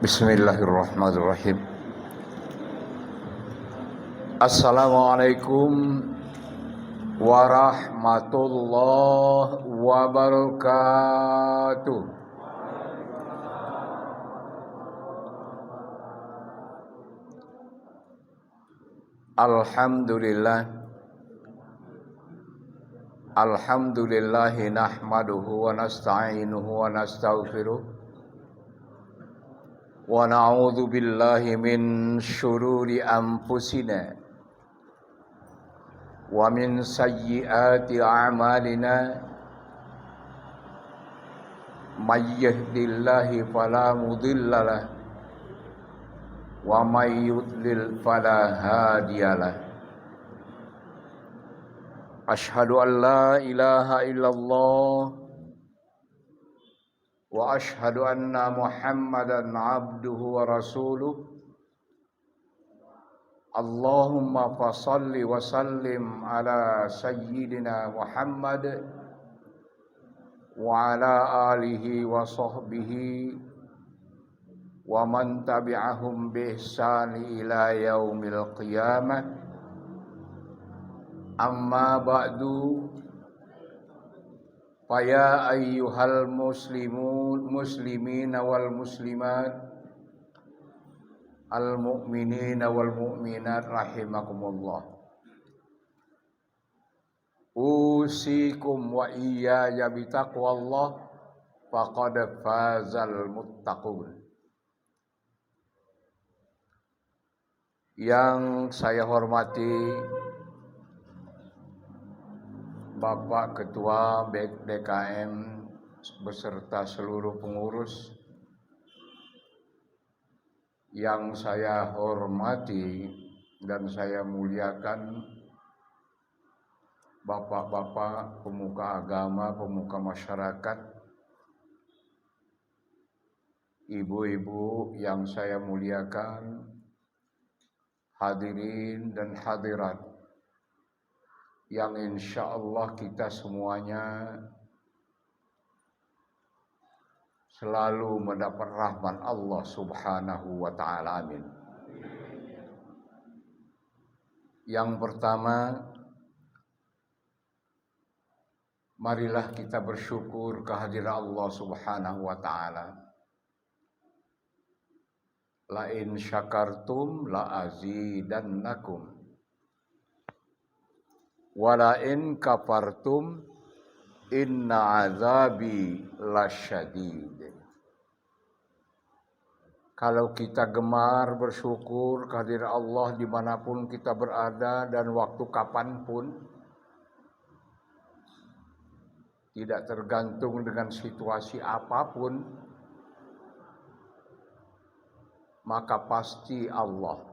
Bismillahirrahmanirrahim. Assalamualaikum warahmatullahi wabarakatuh. Alhamdulillahi nahmaduhu wa nasta'inuhu wa nastaghfiruh wa na'udzu billahi min syururi anfusina wa min sayyiati a'malina may yahdihillahu fala mudhillalah wa may yudlil fala hadiyalah. Asyhadu an la ilaha illallah wa asyhadu anna Muhammadan abduhu wa rasuluh. Allahumma fasalli wa sallim ala sayyidina Muhammad wa ala alihi wa sahbihi wa man tabi'ahum bi ihsani ila yaumil qiyamah. Amma ba'du. Faya ayyuhal muslimina wal muslimat, al mu'minina wal mu'minat rahimakumullah. Usikum wa iyaya bitaqwallah faqad fazal muttaqun. Yang saya hormati Bapak Ketua DKM beserta seluruh pengurus, yang saya hormati dan saya muliakan bapak-bapak pemuka agama, pemuka masyarakat, ibu-ibu yang saya muliakan, hadirin dan hadirat yang insya Allah kita semuanya selalu mendapat rahmat Allah subhanahu wa ta'ala, amin. Yang pertama, marilah kita bersyukur kehadiran Allah subhanahu wa ta'ala. La in syakartum la azidannakum wala in kafartum inna azabi lasyadid. Kalau kita gemar bersyukur kehadiran Allah dimanapun kita berada dan waktu kapanpun, tidak tergantung dengan situasi apapun, maka pasti Allah.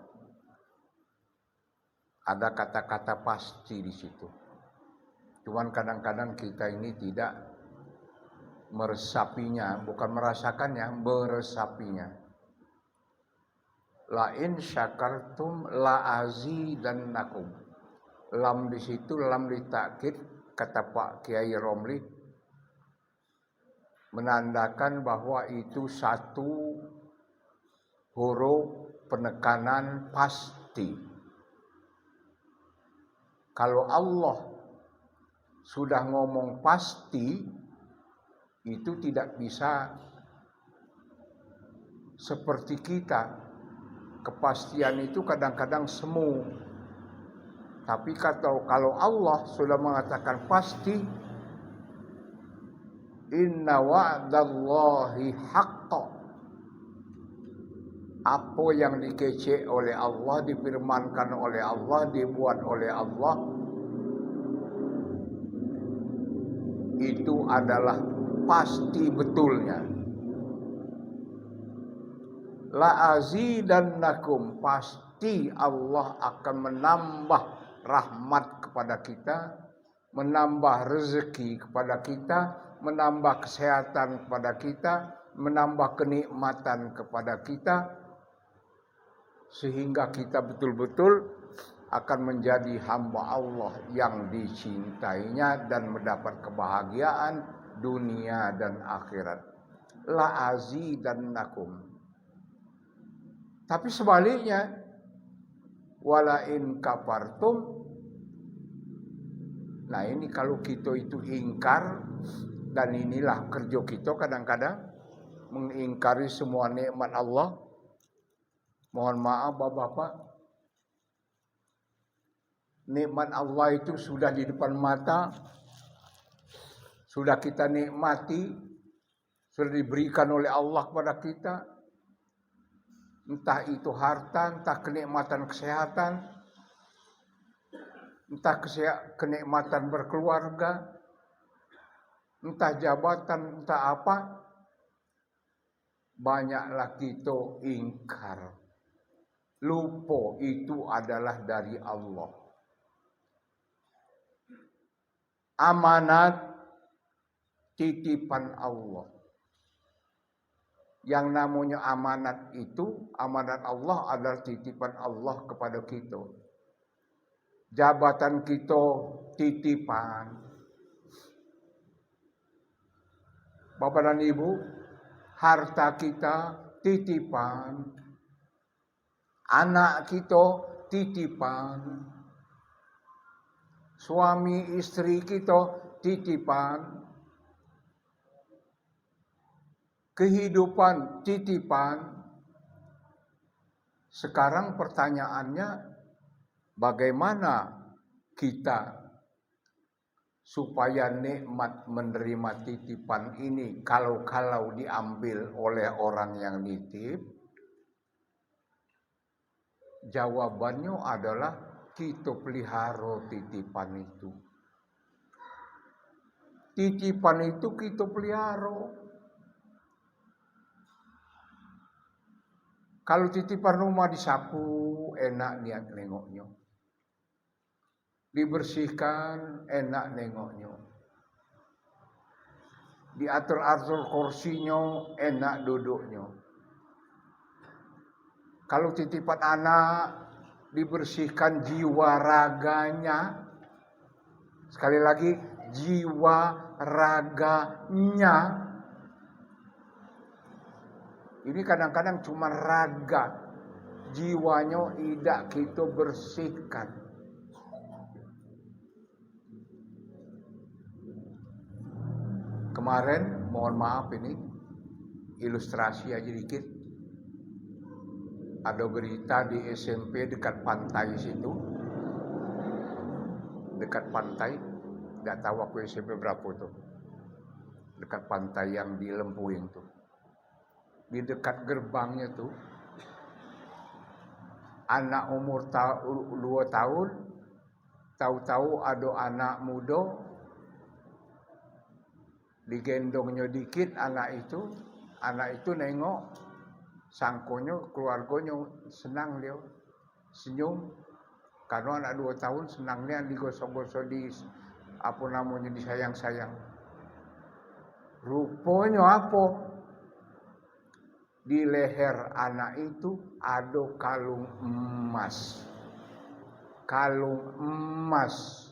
Ada kata-kata pasti di situ. Cuman kadang-kadang kita ini tidak meresapinya, bukan merasakannya, meresapinya. La in syakartum la azidannakum. Lam di situ lam ditakkid, kata Pak Kiai Romli, menandakan bahwa itu satu huruf penekanan pasti. Kalau Allah sudah ngomong pasti, itu tidak bisa seperti kita. Kepastian itu kadang-kadang semu. Tapi kalau Allah sudah mengatakan pasti, inna wa'dallahi haqqa. Apa yang dikece oleh Allah, difirmankan oleh Allah, dibuat oleh Allah, itu adalah pasti betulnya. La azidannakum, pasti Allah akan menambah rahmat kepada kita, menambah rezeki kepada kita, menambah kesehatan kepada kita, menambah kenikmatan kepada kita, sehingga kita betul-betul akan menjadi hamba Allah yang dicintainya dan mendapat kebahagiaan dunia dan akhirat. La azidannakum. Tapi sebaliknya, wala in kafartum. Nah ini kalau kita itu ingkar, dan inilah kerja kita kadang-kadang mengingkari semua nikmat Allah. Mohon maaf Bapak-bapak, nikmat Allah itu sudah di depan mata, sudah kita nikmati, sudah diberikan oleh Allah kepada kita. Entah itu harta, entah kenikmatan kesehatan, entah kenikmatan berkeluarga, entah jabatan, entah apa. Banyaklah kita ingkar. Lupa itu adalah dari Allah. Amanat titipan Allah. Yang namanya amanat itu, amanat Allah adalah titipan Allah kepada kita. Jabatan kita titipan. Bapak dan Ibu, harta kita titipan. Anak kita titipan. Suami istri kita titipan. Kehidupan titipan. Sekarang pertanyaannya, bagaimana kita supaya nikmat menerima titipan ini kalau diambil oleh orang yang nitip? Jawabannya adalah kita pelihara titipan itu. Titipan itu kita pelihara. Kalau titipan rumah disapu, enak niat nengoknya. Dibersihkan, enak nengoknya. Diatur-atur kursinya, enak duduknya. Kalau titipan anak, dibersihkan jiwa raganya. Sekali lagi, jiwa raganya. Ini kadang-kadang cuma raga, jiwanya tidak kita bersihkan. Kemarin, mohon maaf ini, ilustrasi aja dikit. Ada berita di SMP dekat pantai situ. Dekat pantai, nggak tahu aku SMP berapa tuh. Dekat pantai yang di Lempuing tuh. Di dekat gerbangnya tuh, anak umur 2 tahun, tahu-tahu ada anak muda, digendongnya dikit anak itu nengok, sangkonya keluarganya senang dia, senyum, karena anak 2 tahun senangnya digosok-gosok disayang-sayang. Rupanya apa? Di leher anak itu ada kalung emas. Kalung emas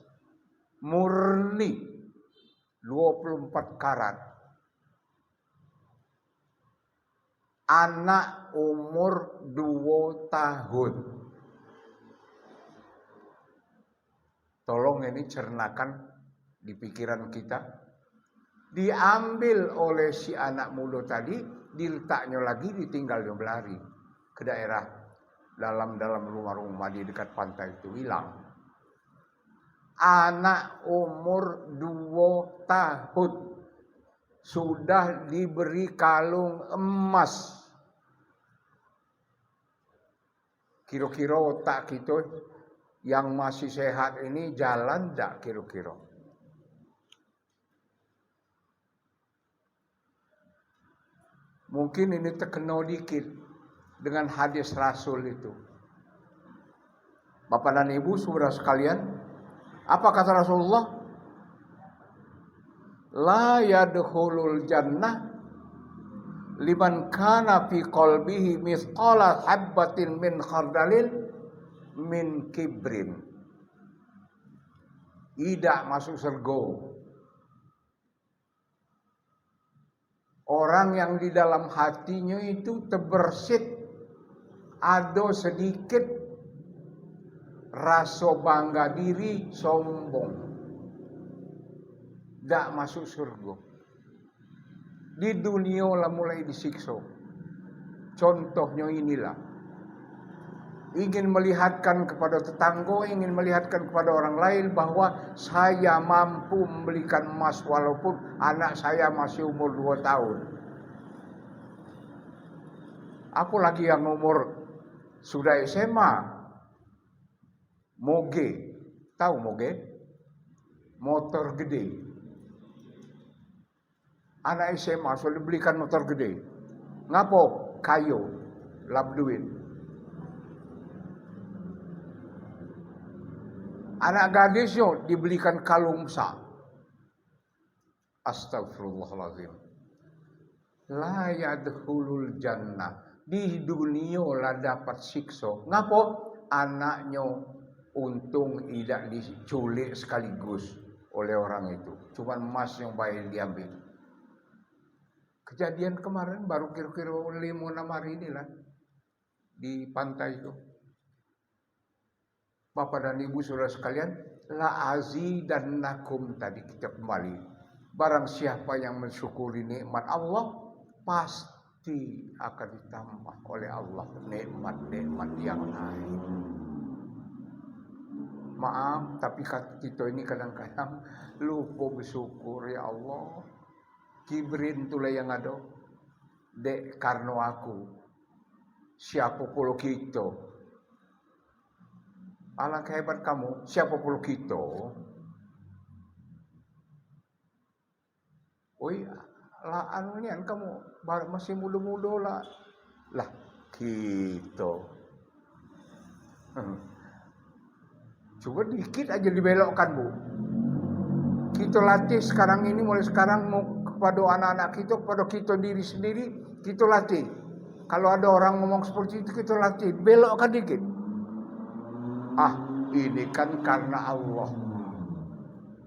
murni 24 karat. Anak umur 2 tahun. Tolong ini cernakan di pikiran kita. Diambil oleh si anak muda tadi, diletaknya lagi, ditinggalnya berlari ke daerah dalam rumah-rumah di dekat pantai itu, hilang. Anak umur 2 tahun sudah diberi kalung emas. Kira-kira otak kita yang masih sehat ini jalan enggak kira-kira? Mungkin ini terkena dikit dengan hadis Rasul itu. Bapak dan Ibu, saudara sekalian, apa kata Rasulullah? La yadkhulul jannah liman kana fi qalbihi mithqala habbatin min khardalin min kibrin. Tidak masuk surga orang yang di dalam hatinya itu terbersit ada sedikit rasa bangga diri, sombong, dak masuk surga. Di dunia lah mulai disiksa. Contohnya inilah, ingin melihatkan kepada tetangga, ingin melihatkan kepada orang lain bahwa saya mampu membelikan emas walaupun anak saya masih umur 2 tahun. Apalagi yang umur sudah SMA, moge, tahu moge? Motor gede. Anak SMA sudah dibelikan motor gede. Ngapo? Kayu, lap duit. Anak gadisnya dibelikan kalung sa. Astagfirullahaladzim. La yadkhulul jannah. Di dunia lah dapat siksa. Ngapo? Anaknya untung tidak diculik sekaligus oleh orang itu. Cuma emas yang baik diambil. Kejadian kemarin baru kira-kira 5-6 hari inilah di pantai itu. Bapak dan Ibu saudara sekalian, la azidannakum tadi kita kembali. Barang siapa yang mensyukuri nikmat Allah, pasti akan ditambah oleh Allah nikmat-nikmat yang lain. Maaf, tapi kita ini kadang-kadang lupa bersyukur, ya Allah. Kibrin itulah yang ada. Dek karena aku. Siapa pula kita? Alangkah hebat kamu. Siapa pula kita? Oi, lah anunya kamu masih muda-muda lah. Lah kita. Coba dikit aja dibelokkan, Bu. Kita latih sekarang ini, mulai sekarang mau kepada anak-anak kita, kepada kita diri sendiri, kita latih. Kalau ada orang ngomong seperti itu, kita latih, belokkan dikit. Ini kan karena Allah,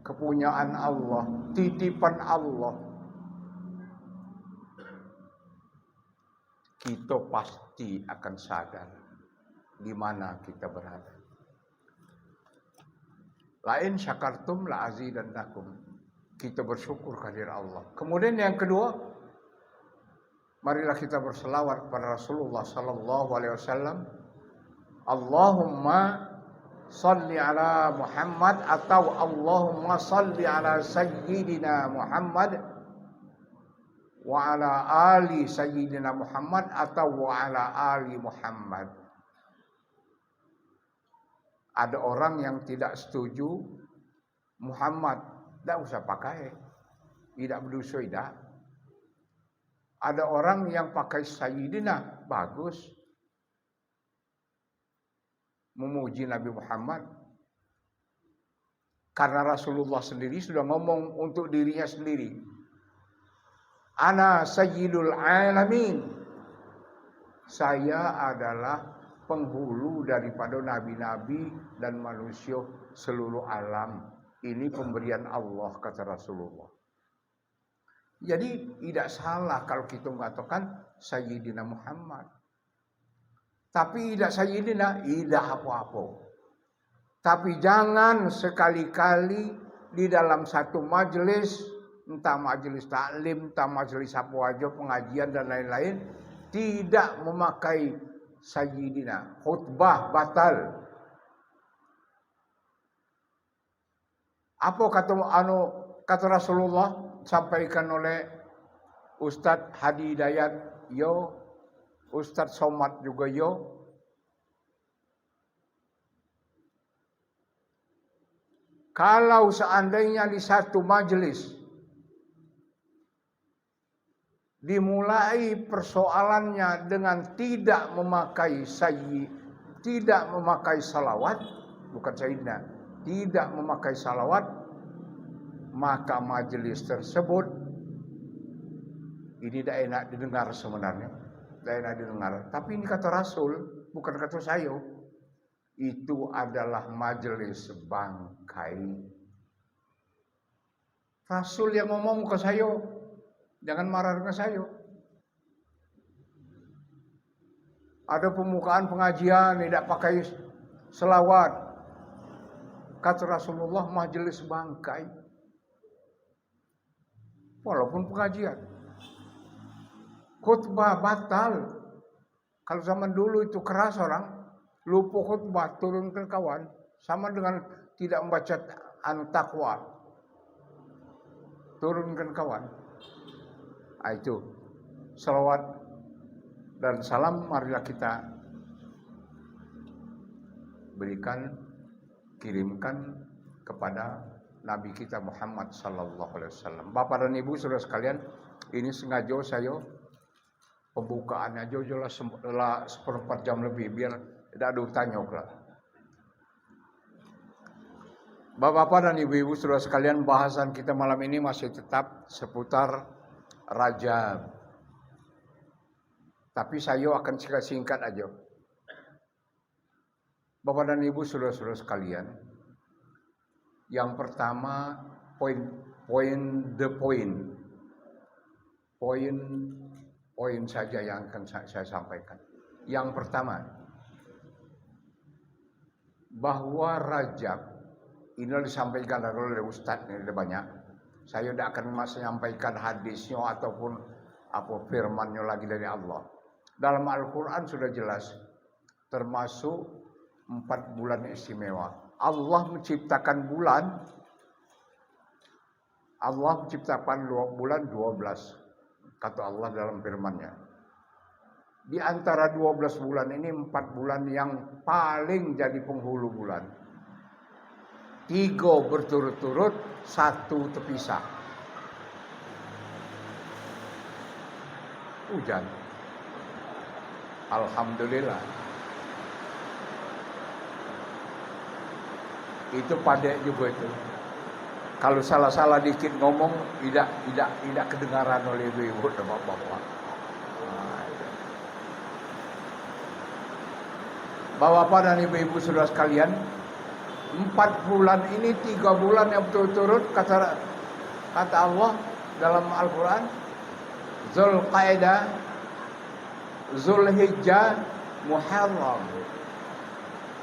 kepunyaan Allah, titipan Allah. Kita pasti akan sadar di mana kita berada. Lain syakartum la azidannakum. Kita bersyukur kehadirat Allah. Kemudian yang kedua, marilah kita berselawat kepada Rasulullah sallallahu alaihi wasallam. Allahumma salli ala Muhammad atau Allahumma salli ala sayyidina Muhammad wa ala ali sayyidina Muhammad atau wa ala ali Muhammad. Ada orang yang tidak setuju Muhammad, tidak usah pakai, tidak berdosa, tidak. Ada orang yang pakai sayyidina, bagus. Memuji Nabi Muhammad. Karena Rasulullah sendiri sudah ngomong untuk dirinya sendiri. Ana sayyidul alamin. Saya adalah penghulu daripada nabi-nabi dan manusia seluruh alam. Ini pemberian Allah, kata Rasulullah. Jadi tidak salah kalau kita mengatakan Sayyidina Muhammad. Tapi tidak Sayyidina, tidak apa-apa. Tapi jangan sekali-kali di dalam satu majelis, entah majelis taklim, entah majelis apa aja, pengajian dan lain-lain, tidak memakai Sayyidina, khutbah batal. Apa kata Rasulullah sampaikan oleh Ustadz Hadi Hidayat, yo, Ustadz Somad juga yo. Kalau seandainya di satu majelis dimulai persoalannya dengan tidak memakai tidak memakai salawat, bukan sayyidina, tidak memakai salawat, maka majelis tersebut ini tidak enak didengar sebenarnya, tidak enak didengar. Tapi ini kata Rasul, bukan kata saya. Itu adalah majelis bangkai. Rasul yang ngomong ke saya. Jangan marah dengan saya. Ada pembukaan pengajian tidak pakai selawat. Kata Rasulullah, majelis bangkai. Walaupun pengajian. Khutbah batal. Kalau zaman dulu itu keras orang, lupa khutbah, turunkan kawan. Sama dengan tidak membaca takwa. Turunkan kawan. Nah, itu. Salawat dan salam marilah kita kirimkan kepada Nabi kita Muhammad sallallahu alaihi wasallam. Bapak dan Ibu saudara sekalian, ini sengaja saya pembukaannya jelas seperempat jam lebih biar tidak ada tanya lah. Bapak dan Ibu-ibu saudara sekalian, bahasan kita malam ini masih tetap seputar Rajab. Tapi saya akan singkat aja. Bapak dan Ibu saudara-saudara sekalian, yang pertama poin saja yang akan saya sampaikan. Yang pertama, bahwa Rajab ini disampaikan oleh Ustadz, ini ada banyak. Saya tidak akan menyampaikan hadisnya ataupun firmannya lagi dari Allah. Dalam Al-Quran sudah jelas, termasuk 4 bulan istimewa. Allah menciptakan bulan, Allah menciptakan bulan 12. Kata Allah dalam firman-Nya. Di antara 12 bulan ini 4 bulan yang paling jadi penghulu bulan. 3 berturut-turut, 1 terpisah. Hujan. Alhamdulillah. Itu pandai juga itu. Kalau salah-salah dikit ngomong tidak kedengaran oleh ibu-ibu dan bapak-bapak. Bapak-bapak dan ibu-ibu saudara sekalian, 4 bulan ini 3 bulan yang berturut-turut kata Allah dalam Al-Quran, Zulqa'dah, Zulhijjah, Muharram.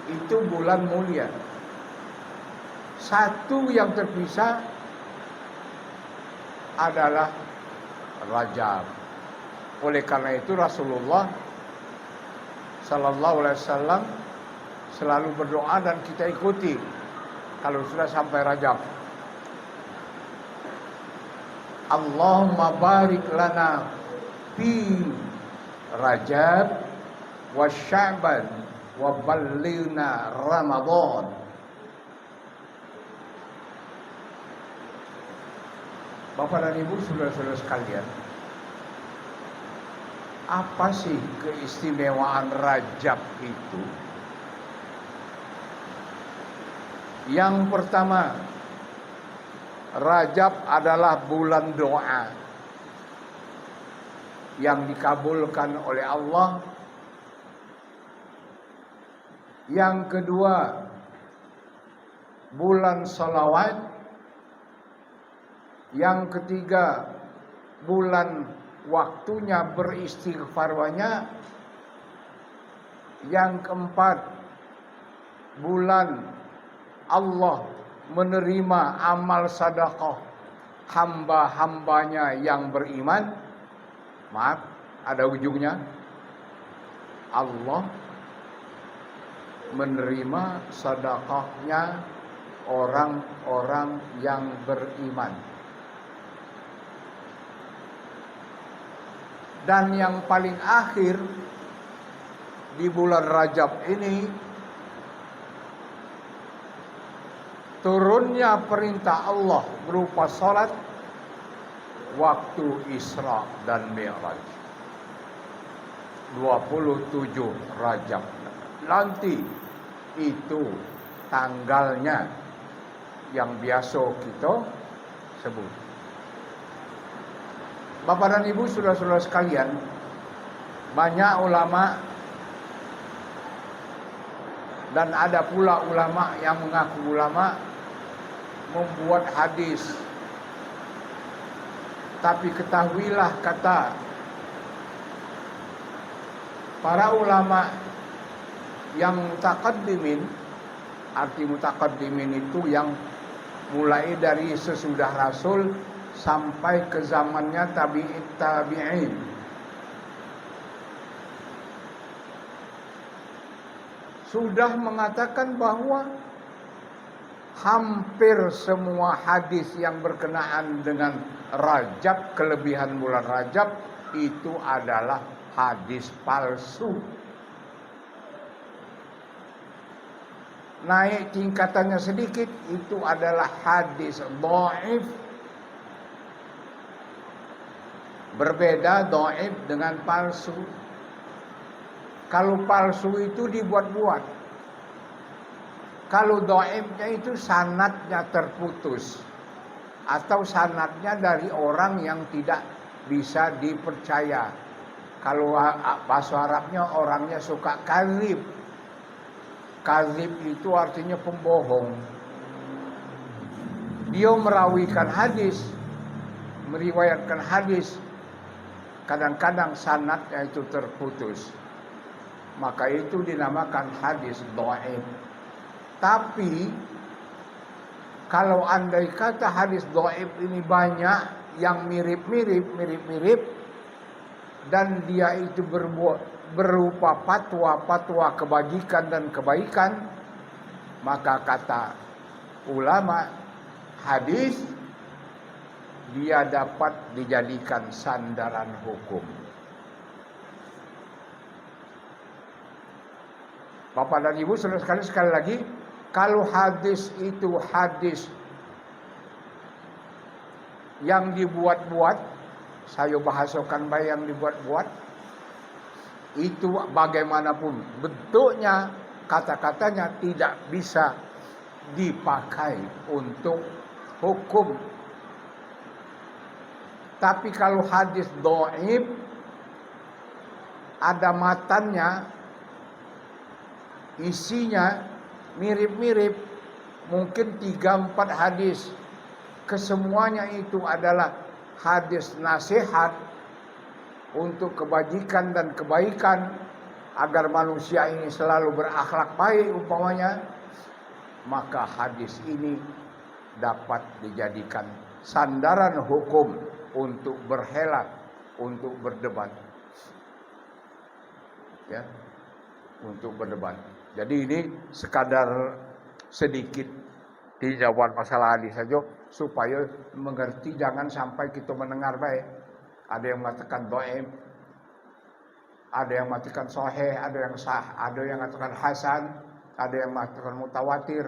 Itu bulan mulia. 1 yang terpisah adalah Rajab. Oleh karena itu Rasulullah sallallahu alaihi wasallam selalu berdoa dan kita ikuti kalau sudah sampai Rajab. Allahumma barik lana fi Rajab wa Sya'ban wa ballighna Ramadan. Bapak dan Ibu saudara-saudara sekalian, apa sih keistimewaan Rajab itu? Yang pertama, Rajab adalah bulan doa yang dikabulkan oleh Allah. Yang kedua, bulan salawat. Yang ketiga, bulan waktunya beristighfar banyak. Yang keempat, bulan Allah menerima amal sedekah hamba-hambanya yang beriman. Maaf, ada ujungnya. Allah menerima sedekahnya orang-orang yang beriman. Dan yang paling akhir di bulan Rajab ini turunnya perintah Allah berupa salat waktu Isra dan Mi'raj. 27 Rajab. Nanti itu tanggalnya yang biasa kita sebut. Bapak dan Ibu saudara-saudara sekalian, banyak ulama dan ada pula ulama yang mengaku ulama membuat hadis. Tapi ketahuilah kata Para ulama yang mutaqaddimin, arti mutaqaddimin itu yang mulai dari sesudah Rasul sampai ke zamannya tabi'in. Sudah mengatakan bahwa hampir semua hadis yang berkenaan dengan Rajab, kelebihan bulan Rajab, itu adalah hadis palsu. Naik tingkatannya sedikit, itu adalah hadis dhaif. Berbeda dhaif dengan palsu. Kalau palsu itu dibuat-buat. Kalau dhaifnya itu sanadnya terputus. Atau sanadnya dari orang yang tidak bisa dipercaya. Kalau bahasa Arabnya orangnya suka kadzib. Kadzib itu artinya pembohong. Dia merawikan hadis, meriwayatkan hadis, kadang-kadang sanadnya itu terputus. Maka itu dinamakan hadis dhaif. Tapi kalau andai kata hadis dhaif ini banyak yang mirip-mirip dan dia itu berupa fatwa kebajikan dan kebaikan, maka kata ulama hadis dia dapat dijadikan sandaran hukum. Bapak dan Ibu saudara sekalian, sekali lagi, kalau hadis itu hadis yang dibuat-buat, saya bahasakan baik yang dibuat-buat, itu bagaimanapun bentuknya, kata-katanya tidak bisa dipakai untuk hukum. Tapi kalau hadis dhaif, ada matannya, isinya mirip-mirip, mungkin 3-4 hadis, kesemuanya itu adalah hadis nasihat untuk kebajikan dan kebaikan agar manusia ini selalu berakhlak baik umpamanya, maka hadis ini dapat dijadikan sandaran hukum untuk berhelat, untuk berdebat. Ya, untuk berdebat. Jadi ini sekadar sedikit tinjauan masalah hadis saja supaya mengerti, jangan sampai kita mendengar baik. Ada yang mengatakan dhaif, ada yang mengatakan sahih, ada yang sah, ada yang mengatakan hasan, ada yang mengatakan mutawatir.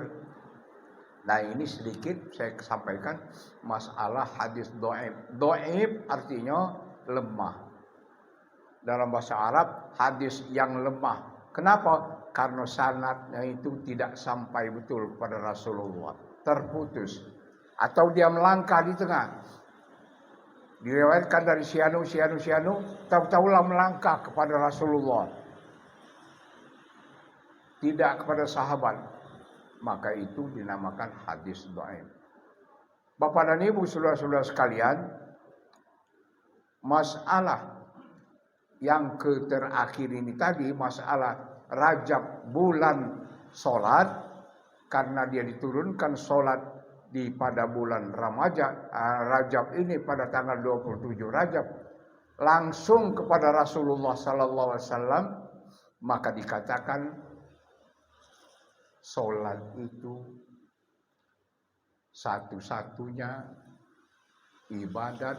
Nah, ini sedikit saya sampaikan masalah hadis dhaif. Dhaif artinya lemah. Dalam bahasa Arab, hadis yang lemah. Kenapa? Karena sanadnya itu tidak sampai betul pada Rasulullah, terputus, atau dia melangkah di tengah. Diriwayatkan dari sianu, tahu-tahulah melangkah kepada Rasulullah, tidak kepada sahabat, maka itu dinamakan hadis dhaif. Bapak dan Ibu, saudara-saudara sekalian, masalah yang terakhir ini tadi, masalah Rajab, bulan solat, karena dia diturunkan solat pada bulan Rajab ini pada tanggal 27 Rajab langsung kepada Rasulullah sallallahu alaihi wasallam, maka dikatakan solat itu satu-satunya ibadat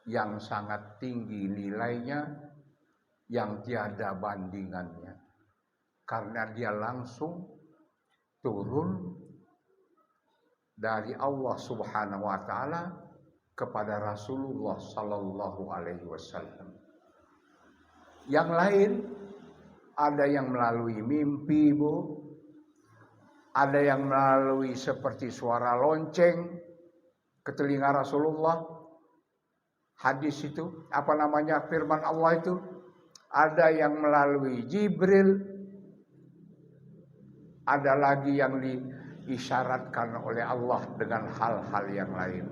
yang sangat tinggi nilainya, yang tiada bandingannya. Karena dia langsung turun dari Allah Subhanahu wa taala kepada Rasulullah sallallahu alaihi wasallam. Yang lain ada yang melalui mimpi, Bu. Ada yang melalui seperti suara lonceng ke telinga Rasulullah. Hadis itu, firman Allah itu, ada yang melalui Jibril, ada lagi yang diisyaratkan oleh Allah dengan hal-hal yang lain.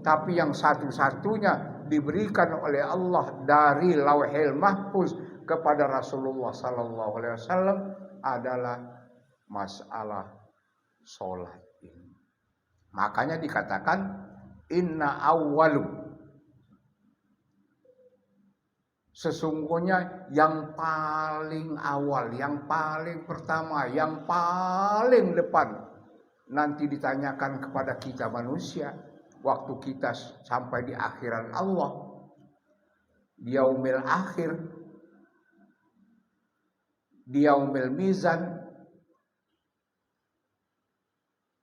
Tapi yang satu-satunya diberikan oleh Allah dari Lauhil Mahfuz kepada Rasulullah sallallahu alaihi wasallam adalah masalah sholat ini. Makanya dikatakan inna awwalu, sesungguhnya yang paling awal, yang paling pertama, yang paling depan nanti ditanyakan kepada kita manusia waktu kita sampai di akhirat Allah, di yaumil akhir, di yaumil mizan,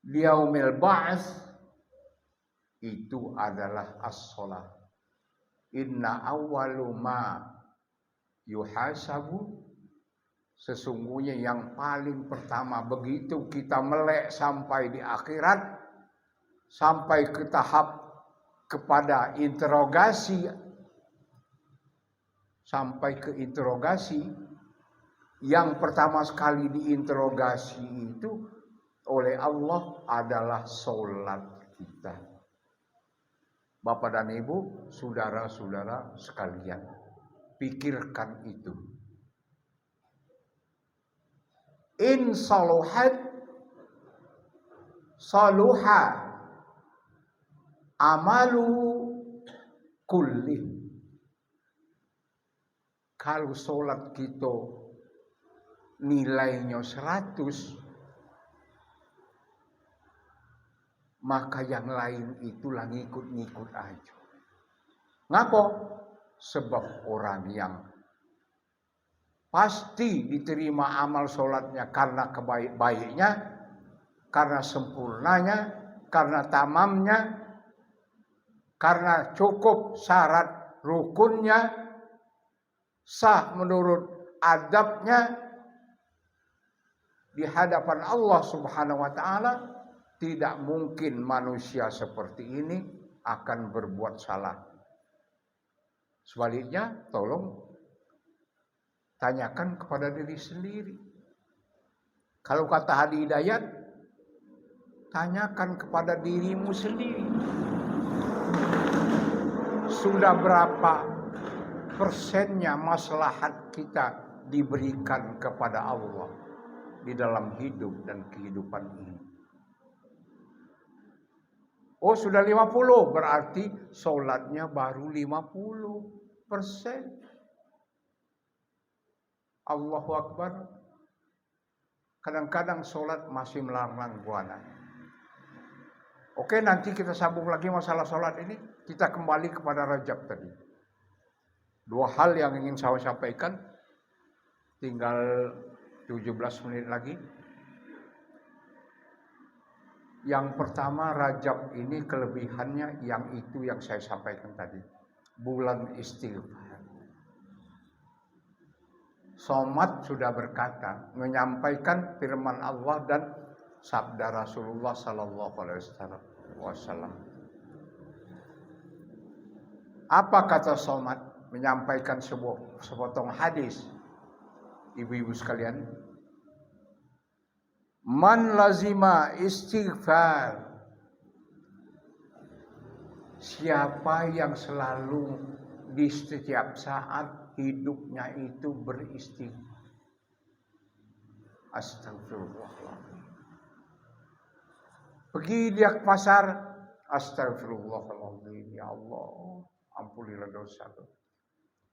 di yaumil ba'ats, itu adalah as-shalah. Inna awwalu ma yuhasabu, sesungguhnya yang paling pertama begitu kita melek sampai di akhirat, sampai ke tahap kepada interogasi, sampai ke interogasi, yang pertama sekali diinterogasi itu oleh Allah adalah sholat kita. Bapak dan Ibu, saudara-saudara sekalian, pikirkan itu. In saluhat saluha amalu kulli. Kalau sholat kita nilainya 100, maka yang lain itulah ngikut-ngikut aja. Ngapa? Sebab orang yang pasti diterima amal sholatnya karena kebaik-baiknya, karena sempurnanya, karena tamamnya, karena cukup syarat rukunnya, sah menurut adabnya di hadapan Allah Subhanahu wa taala. Tidak mungkin manusia seperti ini akan berbuat salah. Sebaliknya, tolong tanyakan kepada diri sendiri. Kalau kata Hadi Hidayat, tanyakan kepada dirimu sendiri. Sudah berapa persennya maslahat kita diberikan kepada Allah di dalam hidup dan kehidupan ini? Oh, sudah 50, berarti sholatnya baru 50%. Allahu Akbar. Kadang-kadang sholat masih melarang buana. Oke, nanti kita sambung lagi masalah sholat ini. Kita kembali kepada Rajab tadi. 2 hal yang ingin saya sampaikan. Tinggal 17 menit lagi. Yang pertama, Rajab ini kelebihannya yang itu yang saya sampaikan tadi. Bulan istighfar. Somad sudah berkata, menyampaikan firman Allah dan sabda Rasulullah sallallahu alaihi wasallam. Apa kata Somad? Menyampaikan sepotong hadis. Ibu-ibu sekalian, man lazima istighfar, siapa yang selalu di setiap saat hidupnya itu beristighfar. Astagfirullahaladzim. Pergi dia ke pasar, astagfirullahaladzim, ya Allah, ampunilah dosa.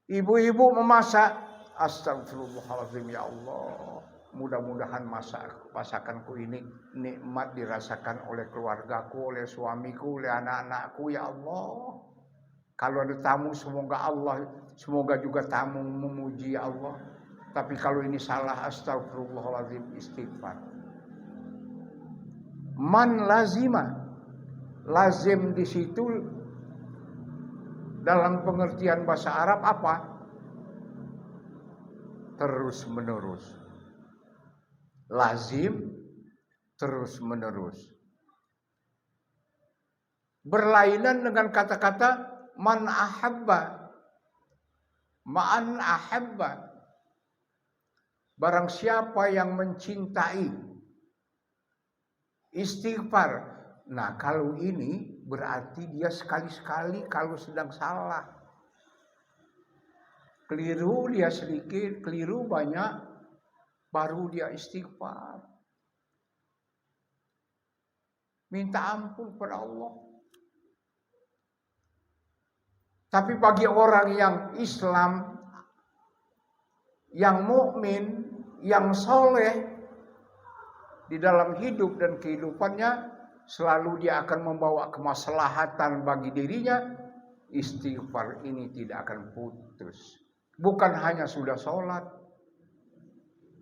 Ibu-ibu memasak, astagfirullahaladzim, ya Allah, mudah-mudahan masakanku ini nikmat dirasakan oleh keluargaku, oleh suamiku, oleh anak-anakku, ya Allah. Kalau ada tamu, semoga juga tamu memuji ya Allah. Tapi kalau ini salah, astagfirullahaladzim, istighfar. Man lazima, lazim di situ dalam pengertian bahasa Arab apa? Terus menerus. Lazim, terus menerus. Berlainan dengan kata-kata man ahabba, ma'an ahabba. Barang siapa yang mencintai istighfar. Nah, kalau ini berarti dia sekali-sekali kalau sedang salah. Keliru dia sedikit, keliru banyak, baru dia istighfar. Minta ampun kepada Allah. Tapi bagi orang yang Islam, yang mukmin, yang soleh, di dalam hidup dan kehidupannya, selalu dia akan membawa kemaslahatan bagi dirinya. Istighfar ini tidak akan putus. Bukan hanya sudah sholat,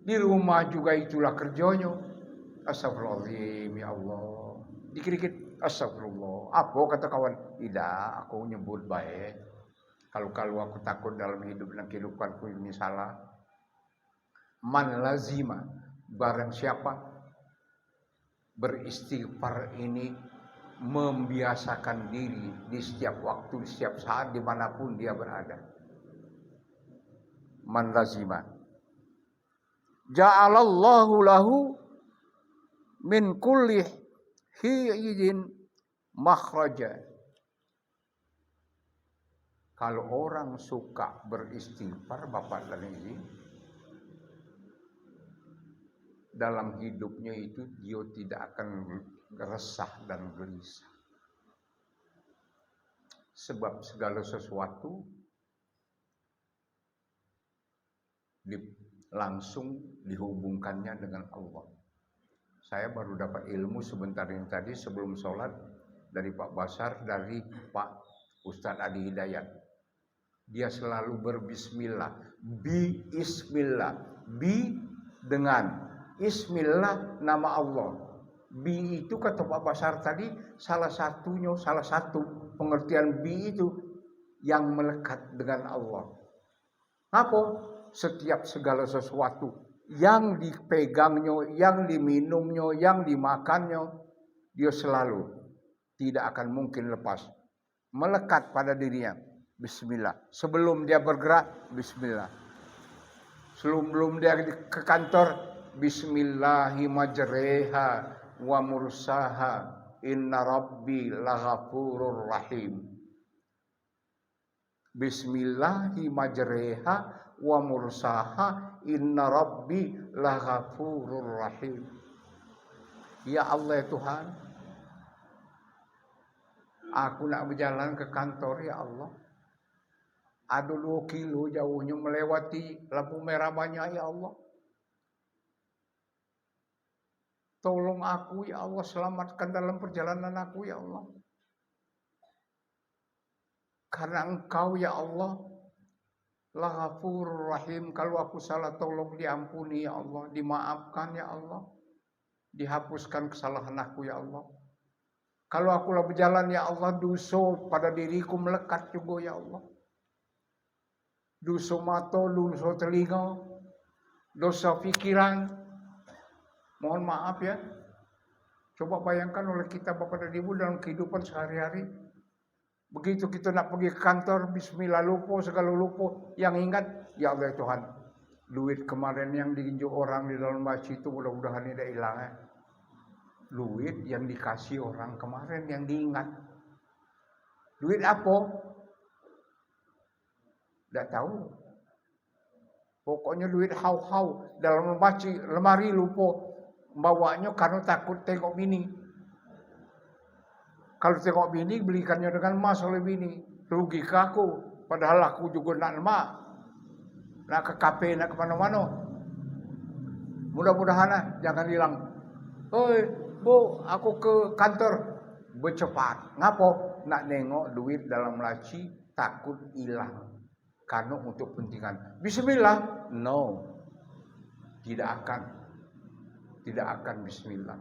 di rumah juga itulah kerjanya. Astagfirullahaladzim, ya Allah. Dikit-dikit, astagfirullah. Apa kata kawan? Tidak, aku nyebut baik. Kalau aku takut dalam hidup dan kehidupanku ini salah. Man lazima, barang siapa beristighfar ini, membiasakan diri di setiap waktu, di setiap saat, dimanapun dia berada. Man lazima, ja'alallahu lahu min kulli hiyyin makhraja. Kalau orang suka beristighfar, Bapak dan Ibu, dalam hidupnya itu dia tidak akan resah dan gelisah. Sebab segala sesuatu langsung dihubungkannya dengan Allah. Saya baru dapat ilmu sebentar ini tadi sebelum sholat dari Pak Basar, dari Pak Ustadz Adi Hidayat. Dia selalu berbismillah, bi-ismillah, bi dengan ismillah nama Allah. Bi itu kata Pak Basar tadi salah satu pengertian bi itu yang melekat dengan Allah. Apa? Setiap segala sesuatu yang dipegangnya, yang diminumnya, yang dimakannya, dia selalu tidak akan mungkin lepas, melekat pada dirinya. Bismillah. Sebelum dia bergerak, bismillah. Sebelum dia ke kantor, bismillahi majreha wa mursaha inna rabbi laghafurur rahim. Bismillahi majreha wa mursaha inna rabbi laghafurur rahim. Ya Allah ya Tuhan, aku nak berjalan ke kantor ya Allah. Ada 2 kilo jauhnya melewati lampu merah banyak ya Allah. Tolong aku ya Allah, selamatkan dalam perjalanan aku ya Allah. Karena Engkau ya Allah Laghafurur Rahim. Kalau aku salah tolong diampuni ya Allah, dimaafkan ya Allah, dihapuskan kesalahan aku ya Allah. Kalau aku lah berjalan ya Allah, dosa pada diriku melekat juga ya Allah. Dosa mata, dosa telinga, dosa pikiran. Mohon maaf ya. Coba bayangkan oleh kita Bapak dan Ibu dalam kehidupan sehari-hari. Begitu kita nak pergi ke kantor, bismillah lupa, segala lupa. Yang ingat, ya Allah Tuhan, duit kemarin yang diinjau orang di dalam masjid itu mudah-mudahan tidak hilang. Duit yang dikasih orang kemarin yang diingat. Duit apa? Tidak tahu. Pokoknya duit hau-hau dalam lemari lupa. Bawanya karena takut tengok bini. Kalau tengok bini, belikannya dengan emas oleh bini. Rugi ke aku. Padahal aku juga nak emas. Nak ke kafe, nak kemana-mana. Mudah-mudahan jangan hilang. Oi, Bu, aku ke kantor. Bercepat. Ngapa? Nak nengok duit dalam laci, takut hilang. Karena untuk pentingan. Bismillah. No. Tidak akan. Tidak akan bismillah.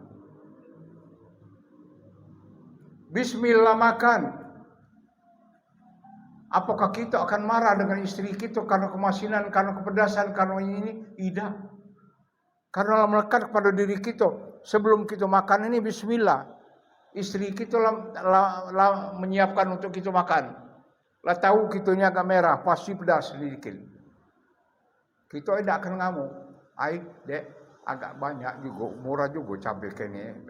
Bismillah makan. Apakah kita akan marah dengan istri kita karena kemasinan, karena kepedasan, karena ini? Tidak. Karena melekat kepada diri kita. Sebelum kita makan ini bismillah. Istri kita menyiapkan untuk kita makan. Lah tahu kitanya agak merah, pasti pedas sedikit. Kita tidak akan ngamuk. Ai, dek, agak banyak juga, murah juga cabai kene,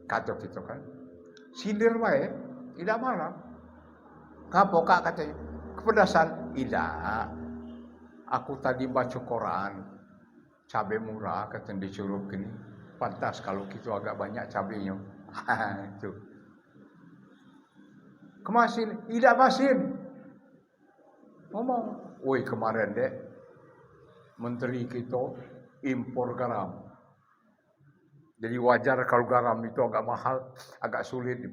kata kita kan. Sindir baik, tidak marah. Apa kak katanya? Kepedasan? Tidak. Aku tadi baca Quran, cabai murah kata di Curug ini. Pantas kalau gitu agak banyak cabenya. Itu. Kemasin, tidak masin. Ngomong, woi kemarin dek, menteri kita impor garam. Jadi wajar kalau garam itu agak mahal, agak sulit.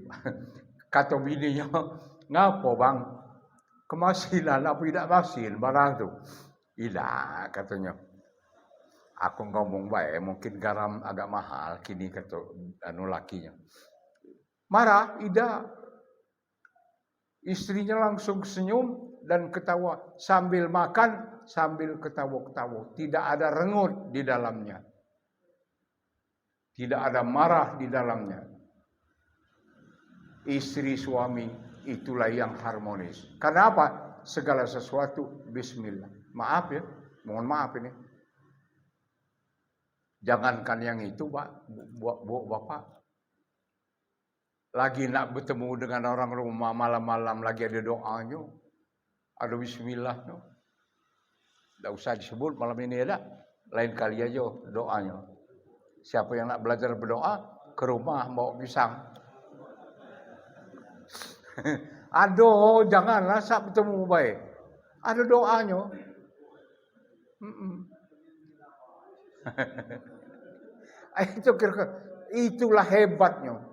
Kata bininya, ngapa bang? Kemasinan apa tidak masin barang tu? Tidak katanya. Aku ngomong baik, mungkin garam agak mahal kini kata anu lakinya. Marah, tidak. Istrinya langsung senyum dan ketawa sambil makan, sambil ketawa-ketawa. Tidak ada rengut di dalamnya. Tidak ada marah di dalamnya. Istri suami itulah yang harmonis. Karena apa? Segala sesuatu bismillah. Maaf ya, mohon maaf ini. Jangankan yang itu, Pak, Bu, Bapak. Lagi nak bertemu dengan orang rumah malam-malam lagi ada doanya. Ada bismillah. No? Tidak usah disebut malam ini ada. Lain kali aja doanya. Siapa yang nak belajar berdoa, ke rumah bawa pisang. Aduh, janganlah saat bertemu baik. Ada doanya. Itulah hebatnya.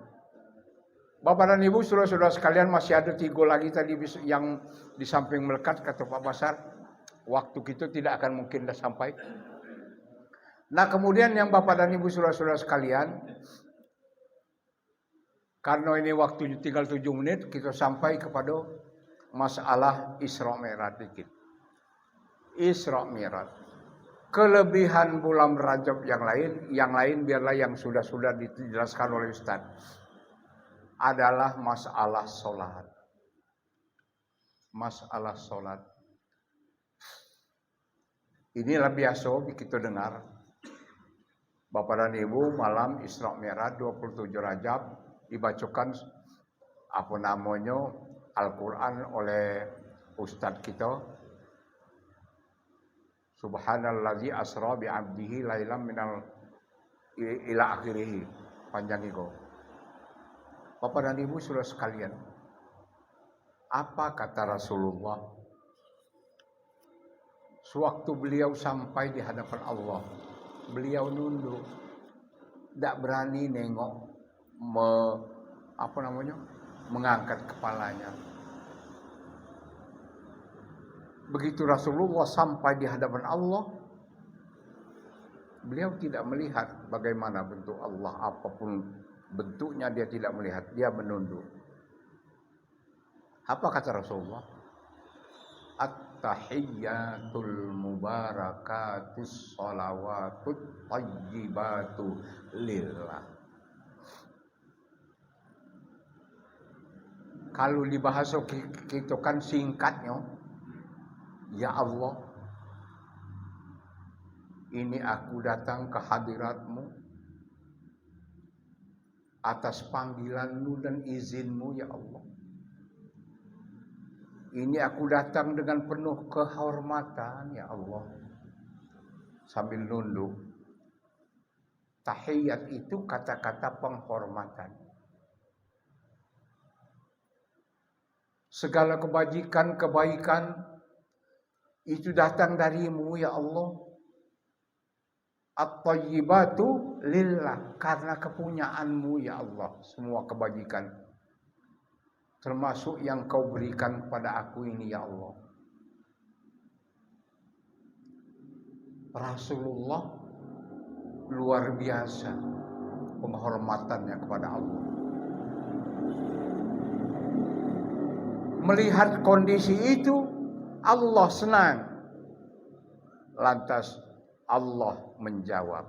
Bapak dan Ibu, saudara-saudara sekalian, masih ada 3 lagi tadi yang di samping melekat kata Pak Basar. Waktu kita tidak akan mungkin dah sampai. Nah kemudian yang Bapak dan Ibu saudara-saudara sekalian, karena ini waktunya tinggal 7 menit, kita sampai kepada masalah Isra Mi'raj dikit. Isra Mi'raj. Kelebihan bulan Rajab yang lain biarlah yang sudah dijelaskan oleh Ustaz. Adalah masalah sholat. Masalah sholat. Inilah biasa kita dengar. Bapak dan Ibu, malam Isra Mi'raj 27 Rajab dibacakan apa namanya Al-Quran oleh Ustadz kita. Subhanallazi asra bi 'abdihi lailam minal ila akhirih. Panjang itu. Bapak dan Ibu saudara sekalian, apa kata Rasulullah sewaktu beliau sampai di hadapan Allah? Beliau nunduk, tidak berani nengok, mengangkat kepalanya. Begitu Rasulullah sampai di hadapan Allah, beliau tidak melihat bagaimana bentuk Allah, apapun bentuknya dia tidak melihat, dia menunduk. Apa kata Rasulullah? At-tahiyyatul mubarakatus sholawatut thayyibatu lillah. Kalau dibahas kita kan singkatnya, ya Allah, ini aku datang ke hadiratmu atas panggilanmu dan izinmu ya Allah. Ini aku datang dengan penuh kehormatan ya Allah. Sambil nunduk. Tahiyat itu kata-kata penghormatan. Segala kebaikan itu datang darimu ya Allah. At-thayyibatu lillah, karena kepunyaanmu ya Allah. Semua kebajikan termasuk yang kau berikan kepada aku ini ya Allah. Rasulullah luar biasa penghormatannya kepada Allah. Melihat kondisi itu, Allah senang. Lantas Allah menjawab,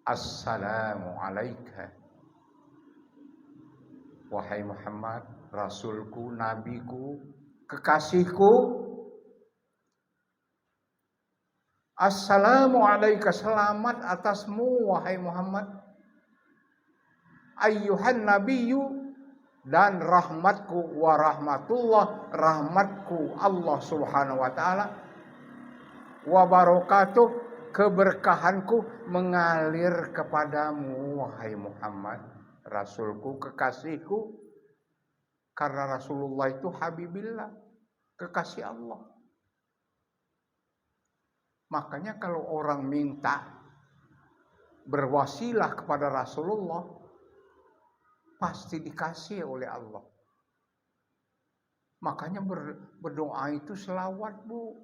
Assalamu alaika. Wahai Muhammad, Rasulku, Nabiku, kekasihku. Assalamu alaika, selamat atasmu wahai Muhammad. Ayyuhan nabiyyu, dan rahmatku wa rahmatullah, rahmatku Allah Subhanahu wa taala, wa barakatuh, keberkahanku mengalir kepadamu wahai Muhammad, rasulku, kekasihku. Karena Rasulullah itu Habibillah, kekasih Allah. Makanya kalau orang minta berwasilah kepada Rasulullah, pasti dikasih oleh Allah. Makanya berdoa itu selawat, Bu.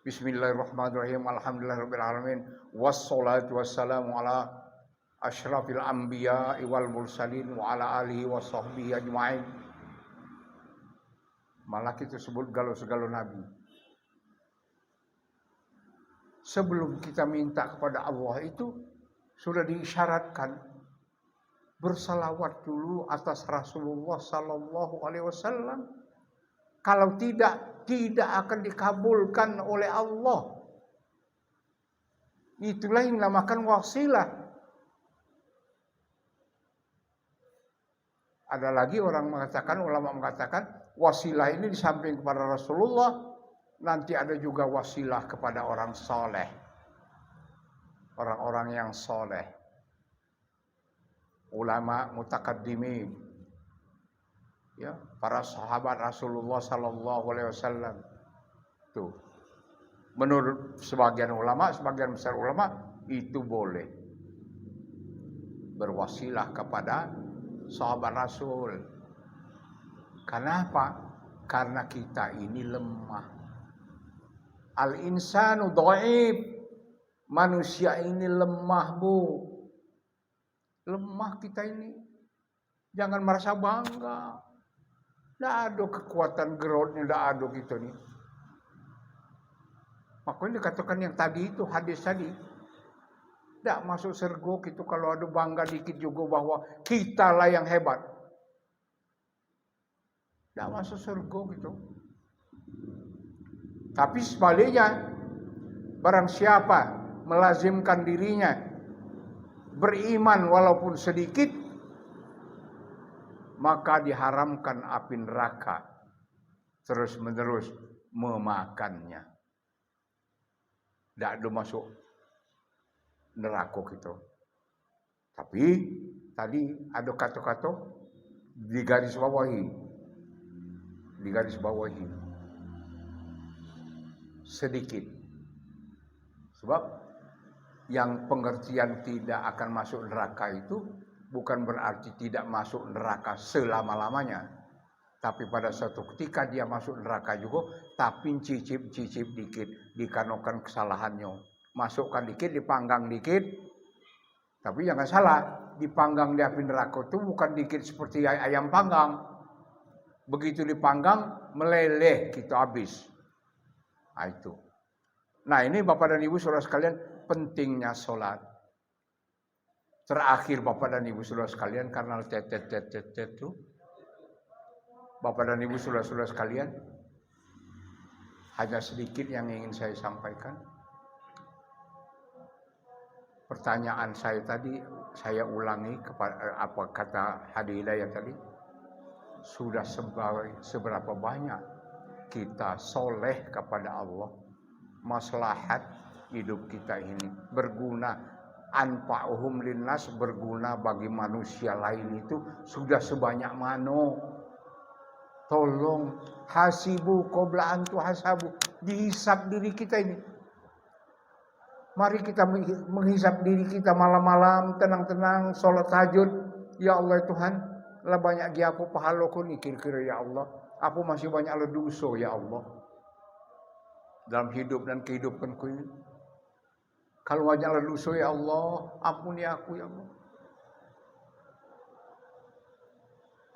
Bismillahirrahmanirrahim. Alhamdulillahirabbil alamin. Wassalatu wassalamu ala asyrafil anbiya wal mursalin wa ala alihi wa sahbihi ajma'in. Malah kita sebut segala nabi. Sebelum kita minta kepada Allah itu sudah diisyaratkan bersalawat dulu atas Rasulullah sallallahu alaihi wasallam. Kalau tidak akan dikabulkan oleh Allah. Itulah yang dinamakan wasilah. Ada lagi ulama mengatakan wasilah ini di samping kepada Rasulullah, nanti ada juga wasilah kepada orang soleh, orang-orang yang soleh, ulama mutakaddimin, ya, para sahabat Rasulullah Sallallahu Alaihi Wasallam. Tuh, menurut sebagian besar ulama itu boleh berwasilah kepada sahabat Rasul. Kenapa? Karena kita ini lemah. Al-insanu dhaif. Manusia ini lemah, Bu. Lemah kita ini. Jangan merasa bangga. Tidak ada kekuatan gerotnya, tidak ada gitu nih. Makanya dikatakan yang tadi itu, hadis tadi. Tidak masuk surga gitu kalau ada bangga dikit juga bahwa kita lah yang hebat. Tidak masuk surga gitu. Tapi sebaliknya, barang siapa melazimkan dirinya beriman walaupun sedikit, maka diharamkan api neraka terus-menerus memakannya. Tidak ada masuk neraka gitu. Tapi tadi ada kata-kata digaris bawahi sedikit. Sebab yang pengertian tidak akan masuk neraka itu bukan berarti tidak masuk neraka selama-lamanya. Tapi pada suatu ketika dia masuk neraka juga, tapi cicip-cicip dikit, dikanokan kesalahannya. Masukkan dikit, dipanggang dikit. Tapi jangan salah, dipanggang di api neraka itu bukan dikit seperti ayam panggang. Begitu dipanggang, meleleh kita habis. Nah itu. Nah ini Bapak dan Ibu saudara sekalian, pentingnya sholat. Terakhir Bapak dan Ibu saudara sekalian, karena itu. Bapak dan Ibu saudara sekalian, hanya sedikit yang ingin saya sampaikan. Pertanyaan saya tadi, saya ulangi kepada apa kata Hadi Hidayat tadi. Sudah seberapa banyak kita soleh kepada Allah, maslahat hidup kita ini berguna, anfa'uhum linnas, berguna bagi manusia lain itu sudah sebanyak mana? Tolong hasibu qabla an tuhasabu, dihisab diri kita ini. Mari kita menghisap diri kita malam-malam, tenang-tenang, sholat tahajud. Ya Allah Tuhan, lah banyak dia aku pahalaku nih kira-kira ya Allah. Aku masih banyak dosa ya Allah. Dalam hidup dan kehidupanku ini. Kalau banyak dosa ya Allah, ampuni aku ya Allah.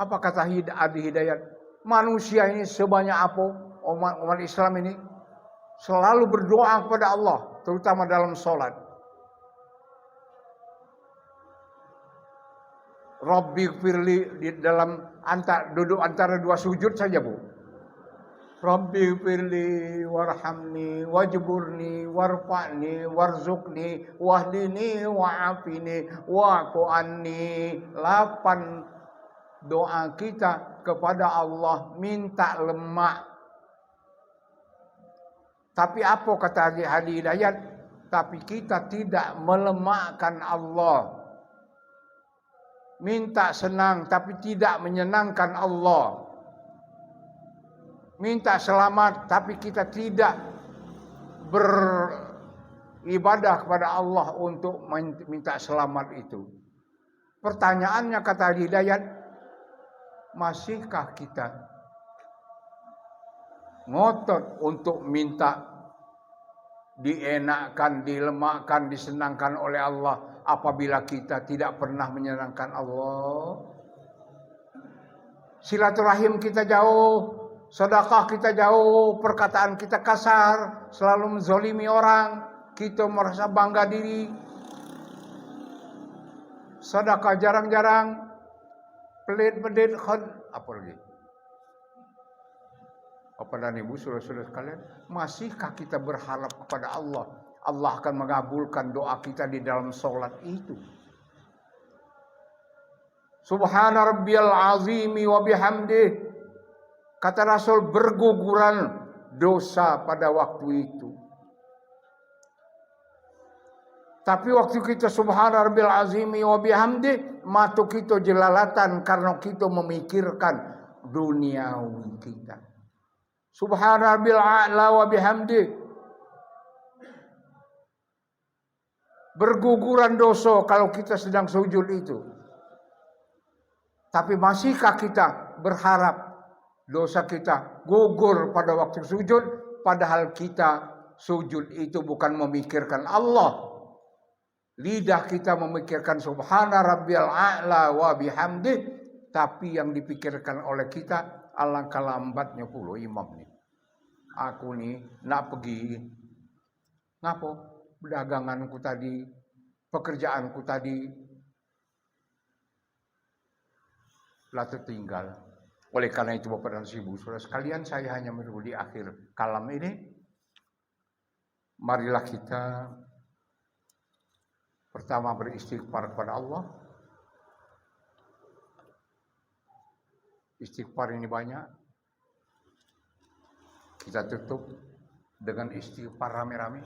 Apa kata Adi Hidayat? Manusia ini sebanyak apa? Umat Islam ini selalu berdoa kepada Allah, terutama dalam sholat. Rabbi firli, di dalam duduk antara dua sujud saja, Bu. Rabbi firli warhamni wajburni warfa'ni warzuqni wahdini wa'afini wa'fu anni. 8 doa kita kepada Allah minta lemak. Tapi apa kata Hadi Hidayat? Tapi kita tidak melemakkan Allah. Minta senang tapi tidak menyenangkan Allah. Minta selamat tapi kita tidak beribadah kepada Allah untuk minta selamat itu. Pertanyaannya kata Hidayat, masihkah kita ngotot untuk minta dienakkan, dilemakkan, disenangkan oleh Allah apabila kita tidak pernah menyenangkan Allah? Silaturahim kita jauh, sedekah kita jauh, perkataan kita kasar, selalu menzolimi orang, kita merasa bangga diri. Sedekah jarang-jarang, pelit-pelit, apa lagi? Apa dan ibu saudara-saudara sekalian, masihkah kita berharap kepada Allah? Allah akan mengabulkan doa kita di dalam sholat itu. Subhana rabbiyal azimi wa bihamdih. Kata Rasul, berguguran dosa pada waktu itu. Tapi waktu kita subhana rabbil azimi wa bihamdi, mata kita jelalatan karena kita memikirkan duniawi kita. Subhana rabbil a'la wa bihamdi. Berguguran dosa kalau kita sedang sujud itu. Tapi masihkah kita berharap dosa kita gugur pada waktu sujud, padahal kita sujud itu bukan memikirkan Allah. Lidah kita memikirkan subhana rabbiyal a'la wa bihamdi, tapi yang dipikirkan oleh kita alangkah lambatnya pula imam nih. Aku nih nak pergi, ngapo? Daganganku tadi, pekerjaanku tadi, lah tertinggal. Oleh karena itu Bapak dan Ibu saudara sekalian, saya hanya menunggu di akhir kalam ini, marilah kita pertama beristighfar kepada Allah. Istighfar ini banyak. Kita tutup dengan istighfar rame-rame.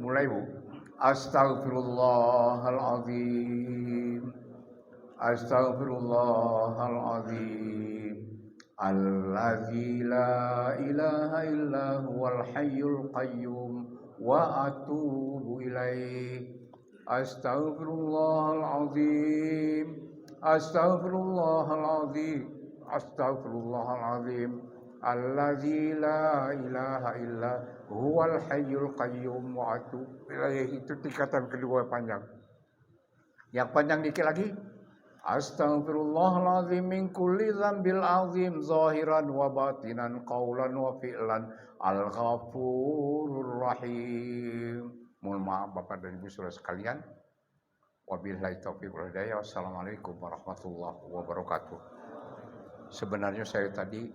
Mulai Bu. Astaghfirullahaladzim. Astaghfirullahaladzim. Alladzi la ilaha illa huwal hayyul qayyum wa atubu ilaih. Astaghfirullahaladzim. Astaghfirullahaladzim. Astaghfirullahaladzim. Alladzi la ilaha illa huwal hayyul qayyum wa atubu ilaih. Itu tingkatan kedua panjang. Yang panjang dikit lagi. Astaghfirullahaladzim min kulli dzambil azim zahiran wa batinan qaulan wa fi'lan al-ghafurur rahim. Mohon maaf Bapak dan Ibu saudara sekalian. Wabillahi taufiq wal hidayah. Wassalamualaikum warahmatullahi wabarakatuh. Sebenarnya saya tadi